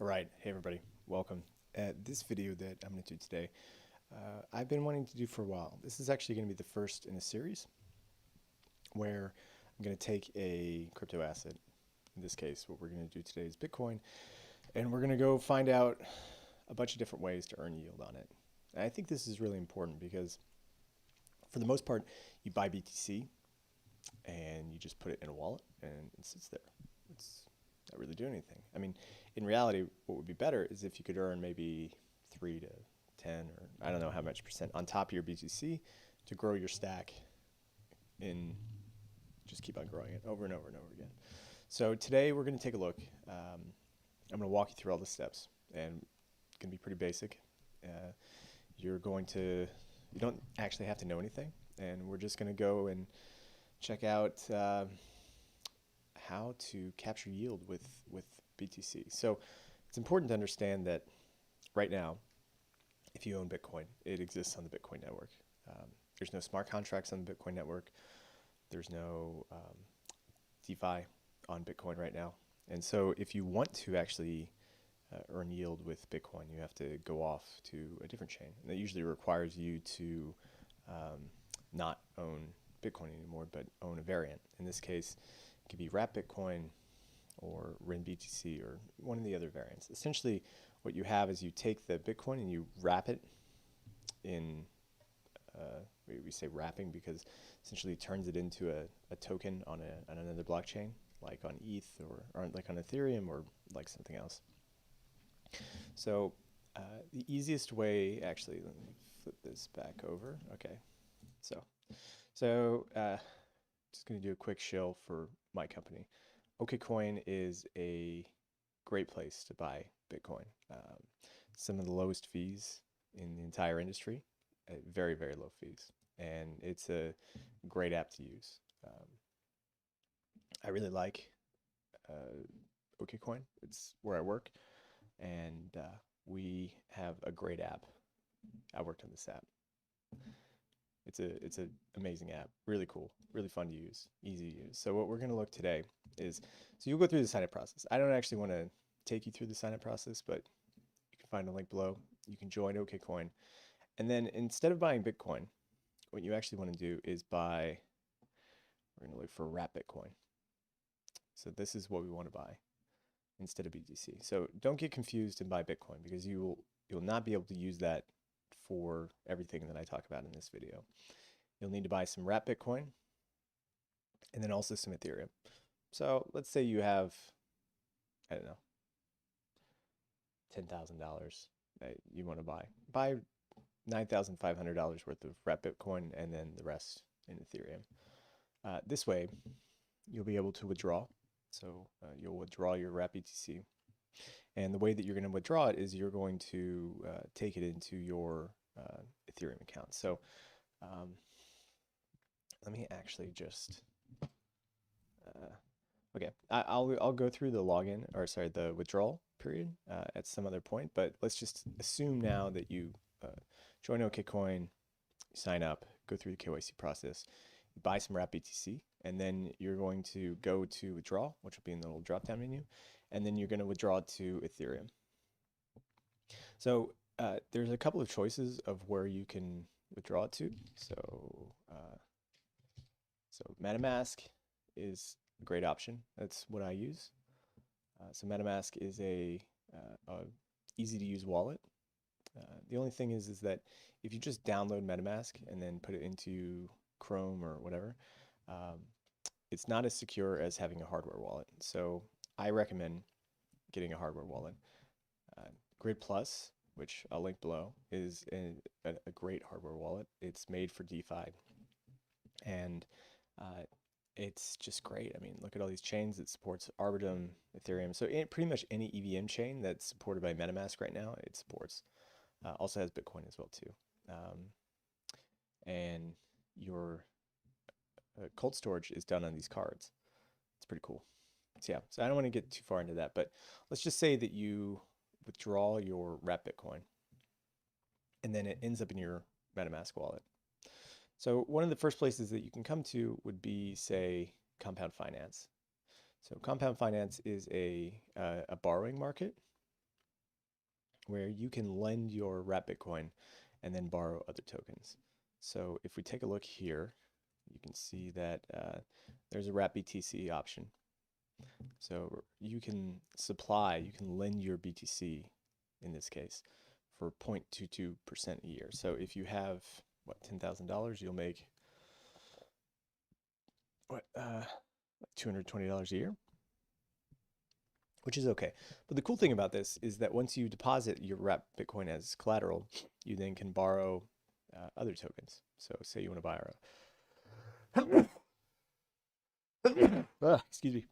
All right, hey everybody, welcome. This video that I'm going to do today, I've been wanting to do for a while. This is actually going to be the first in a series where I'm going to take a crypto asset. In this case, what we're going to do today is Bitcoin, and we're going to go find out a bunch of different ways to earn yield on it. And I think this is really important because for the most part, you buy BTC and you just put it in a wallet and it sits there. It's not really doing anything. I mean, in reality, what would be better is if you could earn maybe 3 to 10 or I don't know how much percent on top of your BTC to grow your stack in just keep on growing it over and over and over again. So today we're going to take a look. I'm going to walk you through all the steps and it's going to be pretty basic. You're going to, you don't actually have to know anything, and we're just going to go and check out how to capture yield with BTC. So it's important to understand that right now, if you own Bitcoin, it exists on the Bitcoin network. There's no smart contracts on the Bitcoin network. There's no DeFi on Bitcoin right now. And so if you want to actually earn yield with Bitcoin, you have to go off to a different chain. And that usually requires you to not own Bitcoin anymore, but own a variant. In this case, it could be Wrap Bitcoin or RenBTC or one of the other variants. Essentially, what you have is you take the Bitcoin and you wrap it in, we say wrapping because essentially it turns it into a token on another blockchain, like on ETH or like on Ethereum or like something else. So the easiest way, actually, let me flip this back over. Okay, so just going to do a quick shill for my company. Okcoin is a great place to buy Bitcoin. Some of the lowest fees in the entire industry, very, very low fees. And it's a great app to use. I really like Okcoin. It's where I work. And we have a great app. I worked on this app. It's an amazing app, really cool, really fun to use, easy to use. So what we're going to look today is, so you'll go through the sign up process. I don't actually want to take you through the sign up process, but you can find a link below. You can join Okcoin. And then instead of buying Bitcoin, what you actually want to do is buy, we're going to look for Wrap Bitcoin. So this is what we want to buy instead of BTC. So don't get confused and buy Bitcoin because you'll not be able to use that for everything that I talk about in this video. You'll need to buy some Wrap Bitcoin and then also some Ethereum. So let's say you have, I don't know, $10,000 that you want to buy. Buy $9,500 worth of Wrap Bitcoin and then the rest in Ethereum. This way, you'll be able to withdraw. So you'll withdraw your Wrap BTC. And the way that you're going to withdraw it is you're going to take it into your Ethereum account. So let me actually just, okay, I'll go through the login, or sorry, the withdrawal period at some other point, but let's just assume now that you join Okcoin, sign up, go through the KYC process, buy some Wrap BTC, and then you're going to go to withdraw, which will be in the little drop-down menu, and then you're going to withdraw to Ethereum. So there's a couple of choices of where you can withdraw it to. So MetaMask is a great option. That's what I use. So MetaMask is a easy to use wallet. The only thing is that if you just download MetaMask and then put it into Chrome or whatever, it's not as secure as having a hardware wallet. So I recommend getting a hardware wallet. GridPlus, which I'll link below, is a great hardware wallet. It's made for DeFi, and it's just great. I mean, look at all these chains. It supports Arbitrum, Ethereum. So pretty much any EVM chain that's supported by MetaMask right now, it supports. Also has Bitcoin as well too. And your cold storage is done on these cards. It's pretty cool. So yeah, so I don't want to get too far into that, but let's just say that you withdraw your Wrap Bitcoin and then it ends up in your MetaMask wallet. So one of the first places that you can come to would be, say, Compound Finance. So Compound Finance is a borrowing market where you can lend your wrap Bitcoin and then borrow other tokens. So if we take a look here, you can see that there's a wrap BTC option. So you can lend your BTC in this case for 0.22% a year. So if you have, what, $10,000, you'll make, what, $220 a year, which is okay. But the cool thing about this is that once you deposit your wrap Bitcoin as collateral, you then can borrow other tokens. So say you want to borrow, excuse me.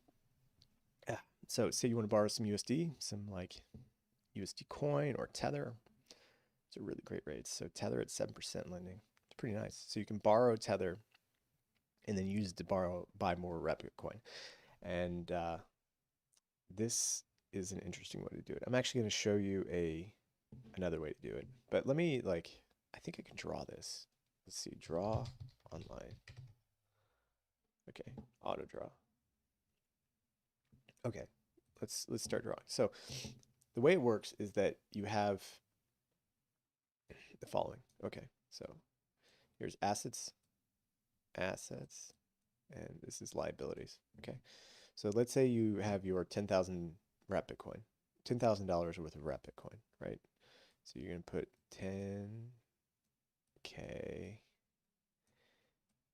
So say you want to borrow some USD, some like USD coin or Tether. It's a really great rate. So Tether at 7% lending. It's pretty nice. So you can borrow Tether and then use it to buy more wrap Bitcoin. And this is an interesting way to do it. I'm actually going to show you another way to do it. But let me I think I can draw this. Let's see, draw online. Okay, auto draw. Okay, let's start drawing. So the way it works is that you have the following. Okay, so here's assets, and this is liabilities. Okay, so let's say you have your 10,000 wrap Bitcoin, $10,000 worth of wrap Bitcoin, right? So you're gonna put 10K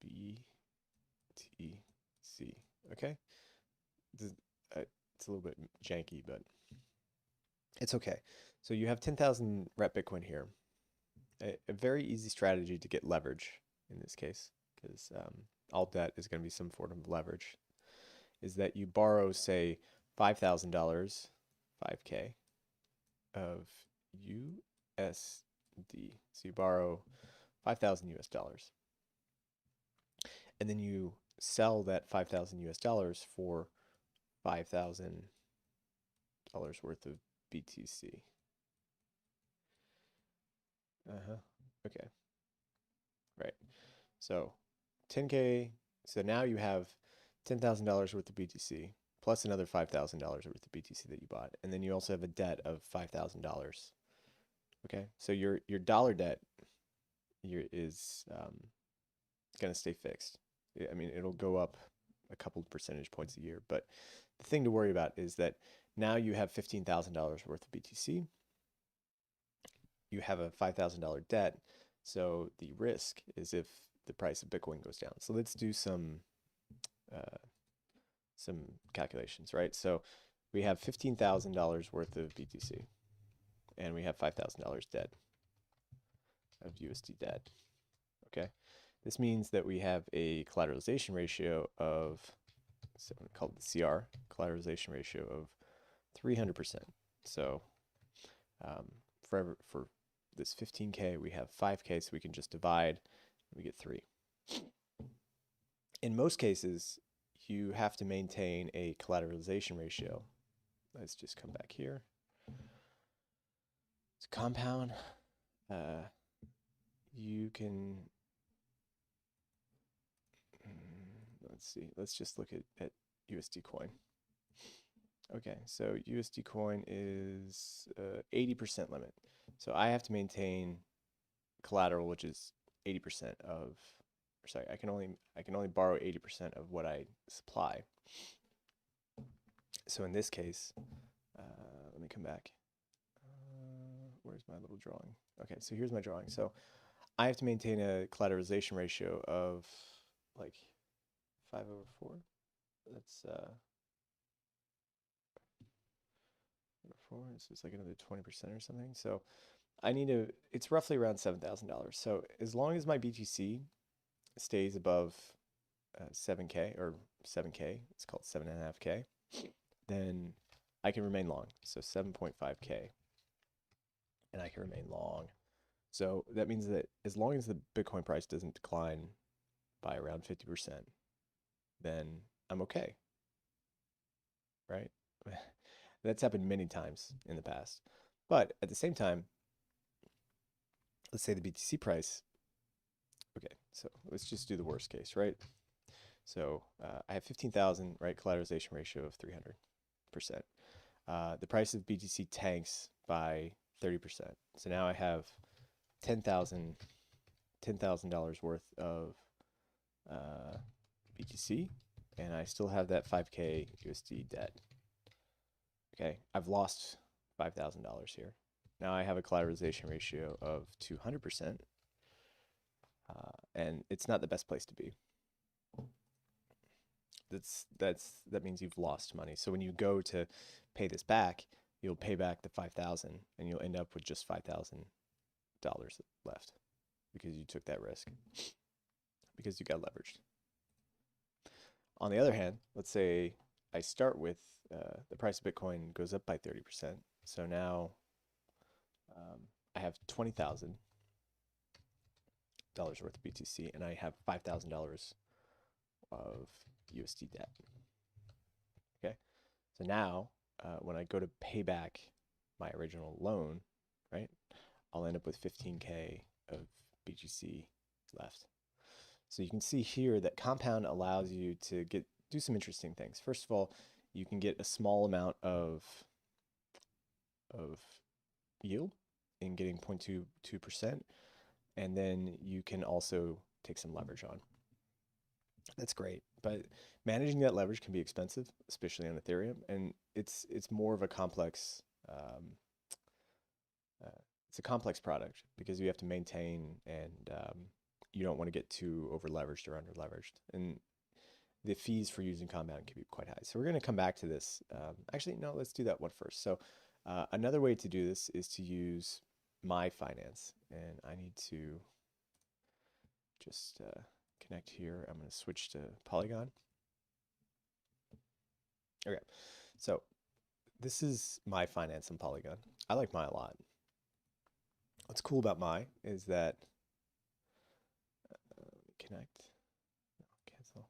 BTC. Okay, it's a little bit janky, but it's okay. So you have 10,000 wrap Bitcoin here. A very easy strategy to get leverage in this case, because all debt is going to be some form of leverage, is that you borrow, say, $5,000, 5K, of USD. So you borrow 5,000 US dollars. And then you sell that 5,000 US dollars for $5,000 worth of BTC. Okay. Right. So 10K. So now you have $10,000 worth of BTC plus another $5,000 worth of BTC that you bought. And then you also have a debt of $5,000. Okay. So your dollar debt is going to stay fixed. I mean, it'll go up a couple percentage points a year. But the thing to worry about is that now you have $15,000 worth of BTC. You have a $5,000 debt. So the risk is if the price of Bitcoin goes down. So let's do some calculations, right? So we have $15,000 worth of BTC, and we have $5,000 debt of USD debt. Okay, this means that we have a collateralization ratio of, so I'm called the CR, collateralization ratio of 300%. So for this 15K, we have 5K, so we can just divide, and we get 3. In most cases, you have to maintain a collateralization ratio. Let's just come back here. It's compound. You can, let's see, let's just look at USD coin. Okay, so USD coin is 80% limit. So I have to maintain collateral, which is 80% of, or sorry, I can only borrow 80% of what I supply. So in this case, let me come back. Where's my little drawing? Okay, so here's my drawing. So I have to maintain a collateralization ratio of like 5/4. That's 4. This is like another 20% or something. So I need to, it's roughly around $7,000. So as long as my BTC stays above 7K or 7K, it's called 7.5K, then I can remain long. So 7.5K, and I can remain long. So that means that as long as the Bitcoin price doesn't decline by around 50%, then I'm okay, right? That's happened many times in the past. But at the same time, let's say the BTC price, okay, so let's just do the worst case, right? So I have 15,000, right? Collateralization ratio of 300%. The price of BTC tanks by 30%. So now I have $10,000 worth of BTC, and I still have that 5K USD debt. Okay, I've lost $5,000 here. Now I have a collateralization ratio of 200%, and it's not the best place to be. That means you've lost money. So when you go to pay this back, you'll pay back the 5,000, and you'll end up with just $5,000 left because you took that risk, because you got leveraged. On the other hand, let's say I start with the price of Bitcoin goes up by 30%. So now I have $20,000 worth of BTC, and I have $5,000 of USD debt. Okay, so now when I go to pay back my original loan, right, I'll end up with 15K of BTC left. So you can see here that Compound allows you to do some interesting things. First of all, you can get a small amount of yield in getting 0.22%, and then you can also take some leverage on. That's great, but managing that leverage can be expensive, especially on Ethereum, and it's more of a complex it's a complex product because you have to maintain, and you don't want to get too over leveraged or under leveraged, and the fees for using Compound can be quite high. So we're going to come back to this. Actually, no, let's do that one first. So another way to do this is to use My Finance, and I need to just connect here. I'm going to switch to Polygon. Okay, so this is My Finance on Polygon. I like My a lot. What's cool about My is that connect, cancel.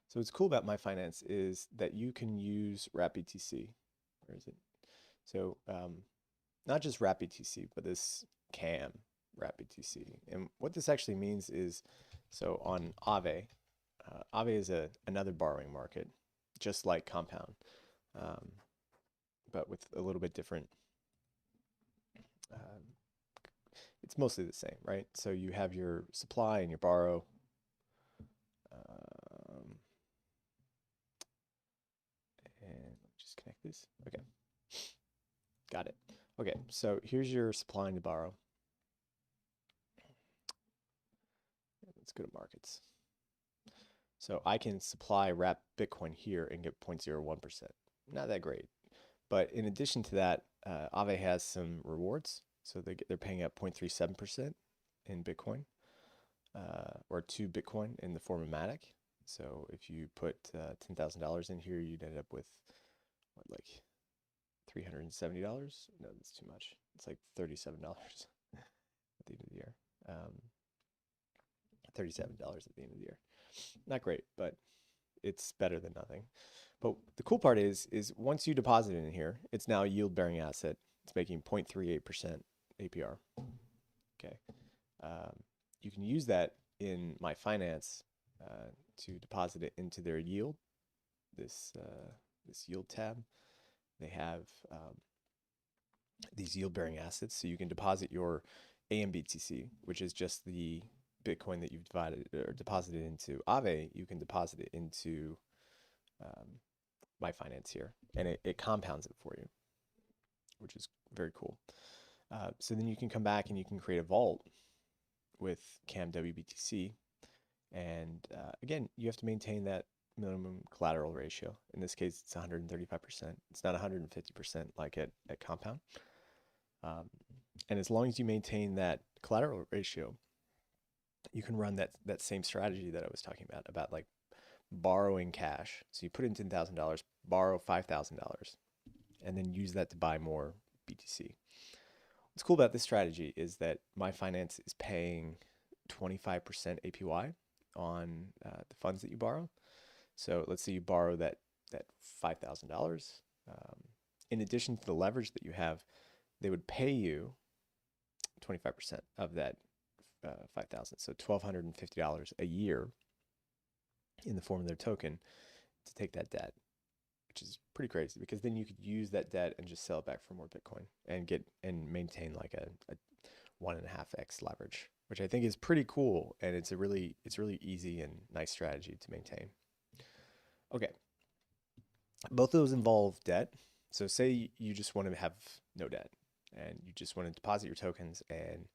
So what's cool about My Finance is that you can use wrapBTC. Where is it? So not just wrapBTC, but this CAM wrapBTC. And what this actually means is, so on Aave, Aave is another borrowing market, just like Compound, but with a little bit different. It's mostly the same, right? So you have your supply and your borrow. And just connect this. Okay, got it. Okay, so here's your supply and your borrow. Let's go to markets. So I can supply wrap Bitcoin here and get 0.01%. Not that great. But in addition to that, Aave has some rewards. So they're paying out 0.37% in Bitcoin, or 2 Bitcoin in the form of Matic. So if you put $10,000 in here, you'd end up with what, like $370? No, that's too much. It's like $37 at the end of the year. $37 at the end of the year. Not great, but it's better than nothing. But the cool part is once you deposit it in here, it's now a yield-bearing asset. It's making 0.38% APR. Okay, you can use that in My Finance to deposit it into their yield. This yield tab. They have these yield-bearing assets, so you can deposit your AMBTC, which is just the Bitcoin that you've deposited into Aave. You can deposit it into My Finance here, and it compounds it for you, which is very cool. So then you can come back and you can create a vault with CAM WBTC, and again, you have to maintain that minimum collateral ratio. In this case, it's 135%. It's not 150% like at Compound. And as long as you maintain that collateral ratio, you can run that same strategy that I was talking about like borrowing cash. So you put in $10,000, borrow $5,000, and then use that to buy more BTC. What's cool about this strategy is that My Finance is paying 25% APY on the funds that you borrow. So let's say you borrow that $5,000. In addition to the leverage that you have, they would pay you 25% of that $5,000, so $1,250 a year in the form of their token to take that debt. which is pretty crazy because then you could use that debt and just sell it back for more Bitcoin and maintain like a 1.5x leverage, which I think is pretty cool. And it's really easy and nice strategy to maintain. Okay. Both of those involve debt. So say you just want to have no debt and you just want to deposit your tokens and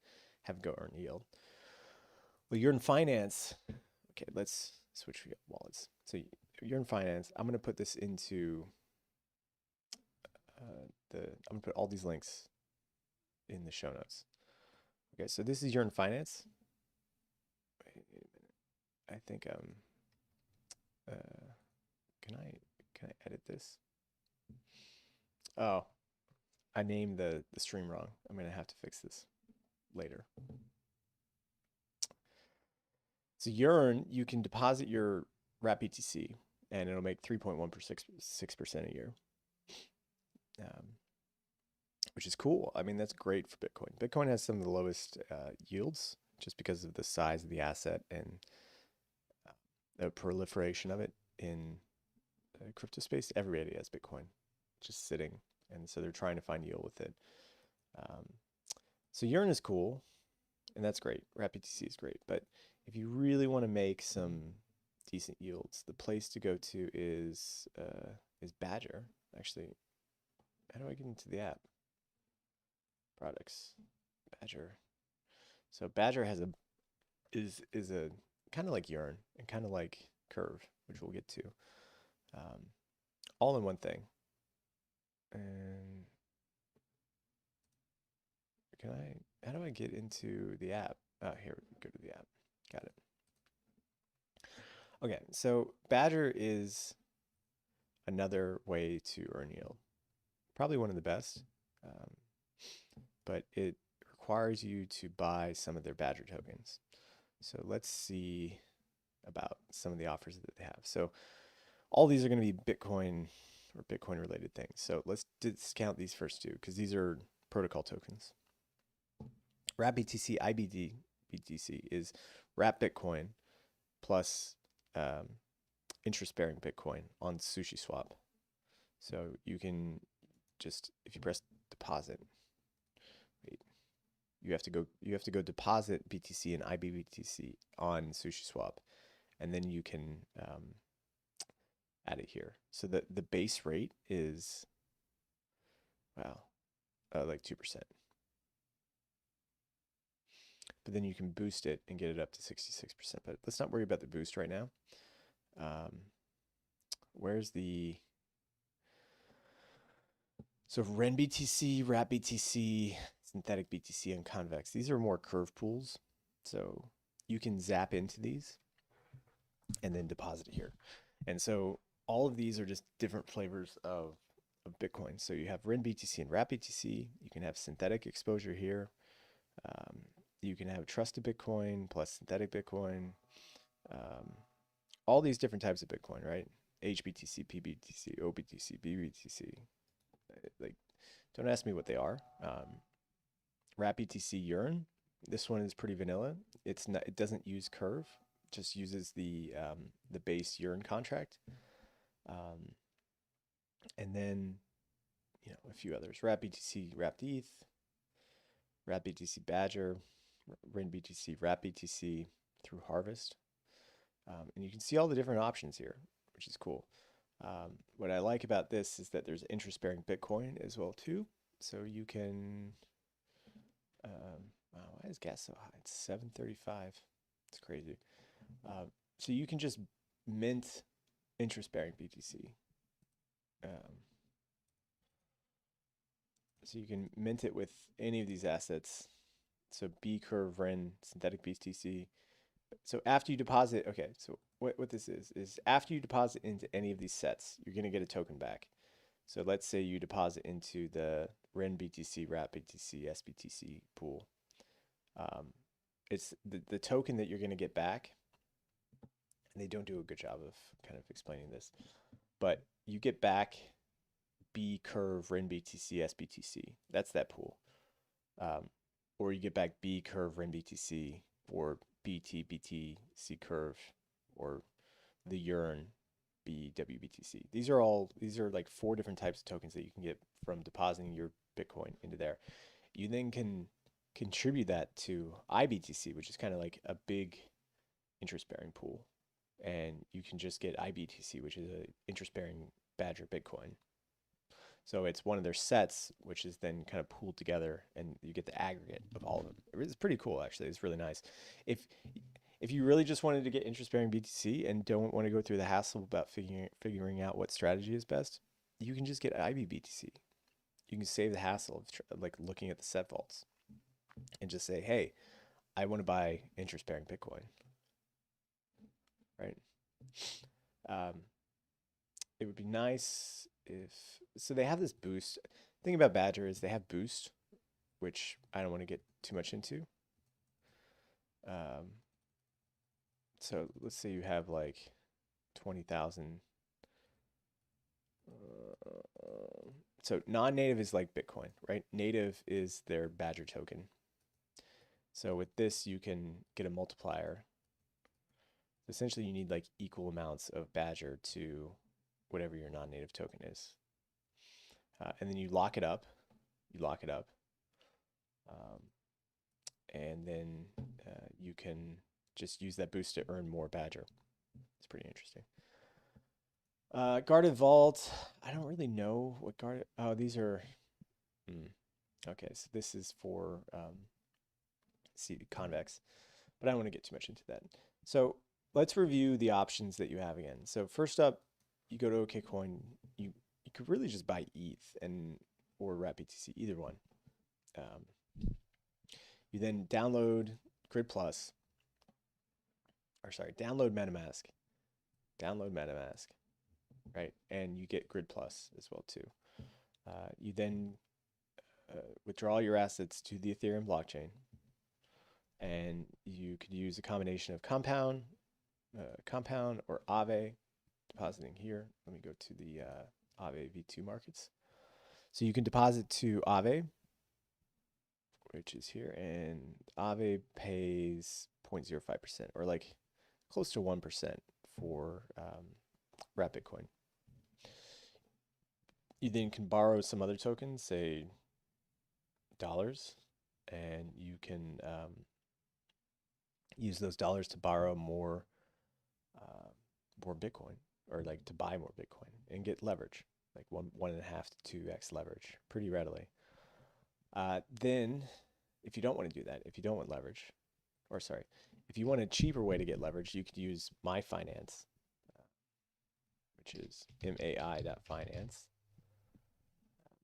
have go earn yield. Well, you're in finance. Okay, let's switch wallets. So you're in finance. I'm going to put this into I'm going to put all these links in the show notes. Okay, so this is you're in finance. Wait a minute. I think can I edit this? Oh, I named the stream wrong. I'm going to have to fix this later. So Yearn, you can deposit your wrap BTC and it'll make 3.1% a year, which is cool. I mean, that's great for Bitcoin. Bitcoin has some of the lowest yields just because of the size of the asset and the proliferation of it in crypto space. Everybody has Bitcoin just sitting, and so they're trying to find yield with it. So Yearn is cool, and that's great. Wrap BTC is great, but if you really want to make some decent yields, the place to go to is Badger. Actually, how do I get into the app? Products, Badger. So Badger is a kind of like Yearn and kind of like Curve, which we'll get to, all in one thing. And how do I get into the app? Oh, here, go to the app. Got it. Okay, so Badger is another way to earn yield. Probably one of the best, but it requires you to buy some of their Badger tokens. So let's see about some of the offers that they have. So all these are going to be Bitcoin or Bitcoin related things. So let's discount these first two because these are protocol tokens. Wrap BTC IBD BTC is wrap Bitcoin plus interest-bearing Bitcoin on SushiSwap. So you can just, if you press deposit, wait, you have to go deposit BTC and IBBTC on SushiSwap, and then you can add it here. So the base rate is like 2%. But then you can boost it and get it up to 66%. But let's not worry about the boost right now. Where's the... So Ren BTC, Wrap BTC, Synthetic BTC, and Convex. These are more curve pools. So you can zap into these and then deposit it here. And so all of these are just different flavors of Bitcoin. So you have Ren BTC and Wrap BTC. You can have synthetic exposure here. You can have trusted Bitcoin plus synthetic Bitcoin. All these different types of Bitcoin, right? HBTC, PBTC, OBTC, BBTC. Like, don't ask me what they are. Wrap BTC Yearn. This one is pretty vanilla. It doesn't use Curve. Just uses the base Yearn contract. And then, a few others. Wrap BTC, Wrapped ETH, Wrap BTC Badger, Ren BTC, Wrap BTC through Harvest. And you can see all the different options here, which is cool. What I like about this is that there's interest-bearing Bitcoin as well too. So you can, wow, why is gas so high? It's 735. It's crazy. So you can just mint interest-bearing BTC. So you can mint it with any of these assets. So B curve, Ren, synthetic BTC. So after you deposit, okay, so what this is after you deposit into any of these sets, you're going to get a token back. So let's say you deposit into the Ren BTC, Wrap BTC, SBTC pool. It's the token that you're going to get back. And they don't do a good job of kind of explaining this, but you get back B curve, Ren BTC, SBTC. That's that pool. Or you get back B curve, Ren BTC, or BT, BTC curve, or the Yearn be WBTC. These are like 4 different types of tokens that you can get from depositing your Bitcoin into there. You then can contribute that to IBTC, which is kind of like a big interest bearing pool. And you can just get IBTC, which is a interest bearing Badger Bitcoin. So it's one of their sets, which is then kind of pooled together, and you get the aggregate of all of them. It's pretty cool, actually. It's really nice. If you really just wanted to get interest-bearing BTC and don't want to go through the hassle about figuring out what strategy is best, you can just get IBBTC. You can save the hassle of like looking at the set vaults and just say, hey, I want to buy interest-bearing Bitcoin, right? It would be nice if, so they have this boost. The thing about Badger is they have boost, which I don't want to get too much into. So let's say you have like 20,000. So non-native is like Bitcoin, right? Native is their Badger token. So with this, you can get a multiplier. Essentially, you need like equal amounts of Badger to whatever your non-native token is. And then you lock it up. And then you can just use that boost to earn more Badger. It's pretty interesting. Guarded Vault. I don't really know what guarded. Oh, these are. Okay, so this is for convex, but I don't want to get too much into that. So let's review the options that you have again. So first up, you go to Okcoin. You could really just buy ETH or wrapped BTC, either one. You then download GridPlus. Download MetaMask. Right, and you get GridPlus as well too. You then withdraw your assets to the Ethereum blockchain, and you could use a combination of Compound or Aave, depositing here. Let me go to the Aave V2 markets. So you can deposit to Aave, which is here, and Aave pays 0.05%, or like close to 1% for wrap Bitcoin. You then can borrow some other tokens, say dollars, and you can use those dollars to borrow more Bitcoin, or like to buy more Bitcoin and get leverage, like 1.5 to 2x leverage pretty readily. Then, if you don't want to do that, if you don't want leverage, if you want a cheaper way to get leverage, you could use MyFinance, which is mai.finance.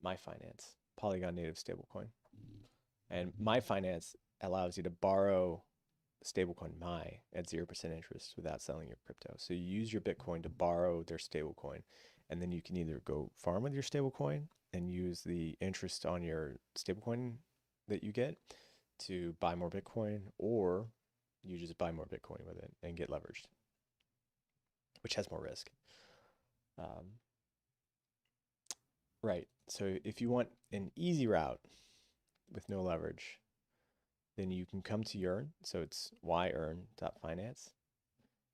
MyFinance, Polygon native stablecoin. And MyFinance allows you to borrow stablecoin My at 0% interest without selling your crypto. So you use your Bitcoin to borrow their stablecoin, and then you can either go farm with your stablecoin and use the interest on your stablecoin that you get to buy more Bitcoin, or you just buy more Bitcoin with it and get leveraged, which has more risk. Right. So if you want an easy route with no leverage, then you can come to Yearn. So it's yearn.finance.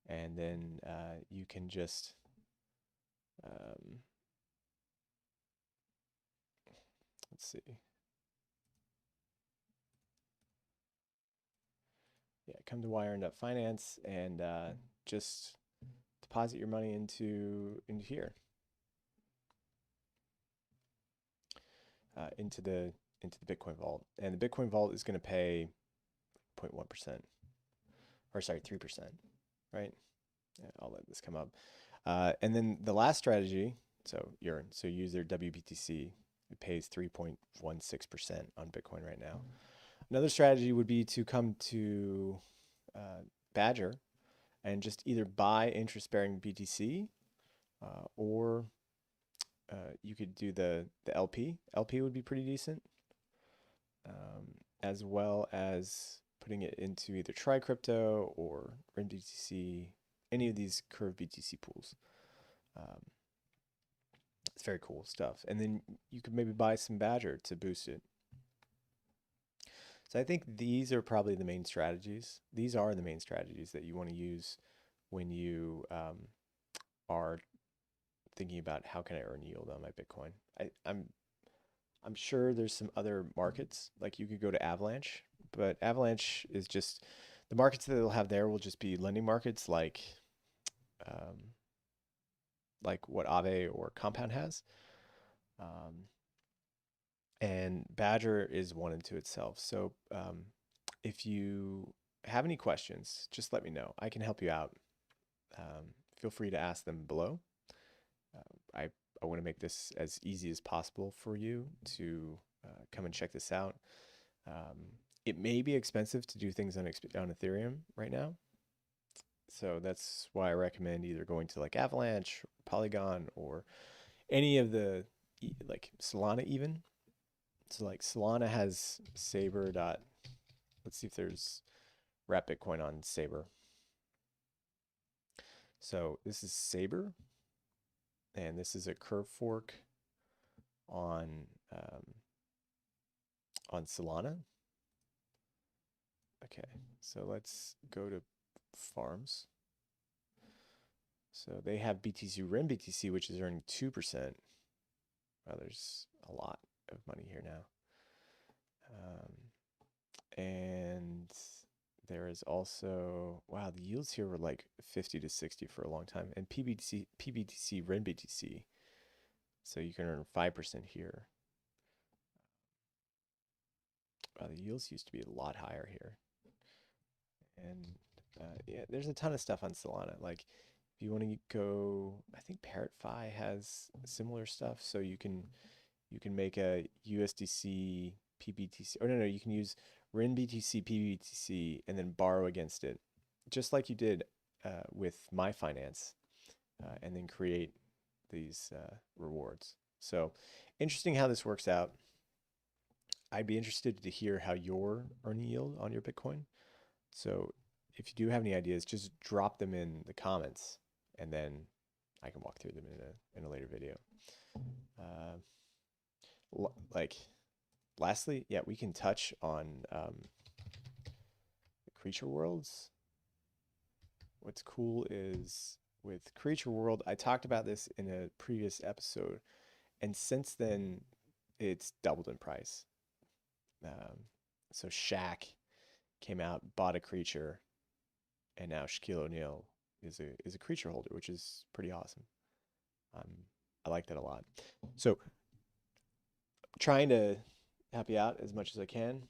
And then you can just let's see. Yeah, come to yearn.finance and just deposit your money into here. Into the Bitcoin vault, and the Bitcoin vault is going to pay 0.1%, or 3%, right? Yeah, I'll let this come up. And then the last strategy, so use their WBTC. It pays 3.16% on Bitcoin right now. Another strategy would be to come to Badger and just either buy interest-bearing BTC, or you could do the LP. LP would be pretty decent, as well as putting it into either TriCrypto or RenBTC, any of these Curve BTC pools. It's very cool stuff. And then you could maybe buy some Badger to boost it. So I think these are probably the main strategies. These are the main strategies that you want to use when you are thinking about how can I earn yield on my Bitcoin. I'm sure there's some other markets, like you could go to Avalanche, but Avalanche is just the markets that they'll have there will just be lending markets um, like what Aave or Compound has. Um, and Badger is one into itself. So if you have any questions, just let me know. I can help you out. Feel free to ask them below. I want to make this as easy as possible for you to come and check this out. It may be expensive to do things on Ethereum right now. So that's why I recommend either going to like Avalanche, or Polygon, or any of the like Solana even. So like Solana has Saber dot. Let's see if there's wrap Bitcoin on Saber. So this is Saber, and this is a curve fork on Solana. Okay, so let's go to farms. So they have BTC Ren BTC, which is earning 2%. Wow, there's a lot of money here now. And there is also, wow, the yields here were like 50 to 60 for a long time. And PBTC Ren BTC. So you can earn 5% here. Wow, the yields used to be a lot higher here. And yeah, there's a ton of stuff on Solana. Like if you want to go, I think ParrotFi has similar stuff. So you can make a USDC PBTC. Oh no, you can use Ren BTC PBTC and then borrow against it, just like you did with My Finance, and then create these rewards. So interesting how this works out. I'd be interested to hear how you're earning yield on your Bitcoin. So if you do have any ideas, just drop them in the comments, and then I can walk through them in a later video. Like, lastly, yeah, we can touch on the creature worlds. What's cool is with creature world, I talked about this in a previous episode, and since then, it's doubled in price. So Shaq came out, bought a creature, and now Shaquille O'Neal is a creature holder, which is pretty awesome. I like that a lot. So trying to help you out as much as I can.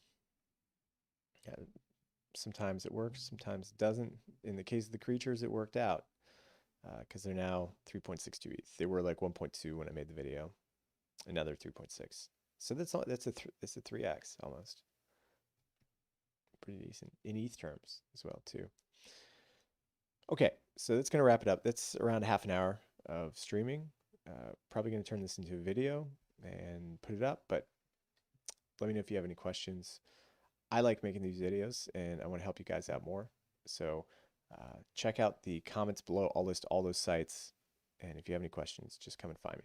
Sometimes it works, sometimes it doesn't. In the case of the creatures, it worked out because they're now 3.62 ETH. They were like 1.2 when I made the video, and now they're 3.6. So that's a 3x almost. Pretty decent in ETH terms as well too. Okay, so that's gonna wrap it up. That's around half an hour of streaming. Probably gonna turn this into a video and put it up, but let me know if you have any questions. I like making these videos and I want to help you guys out more. So check out the comments below. I'll list all those sites. And if you have any questions, just come and find me.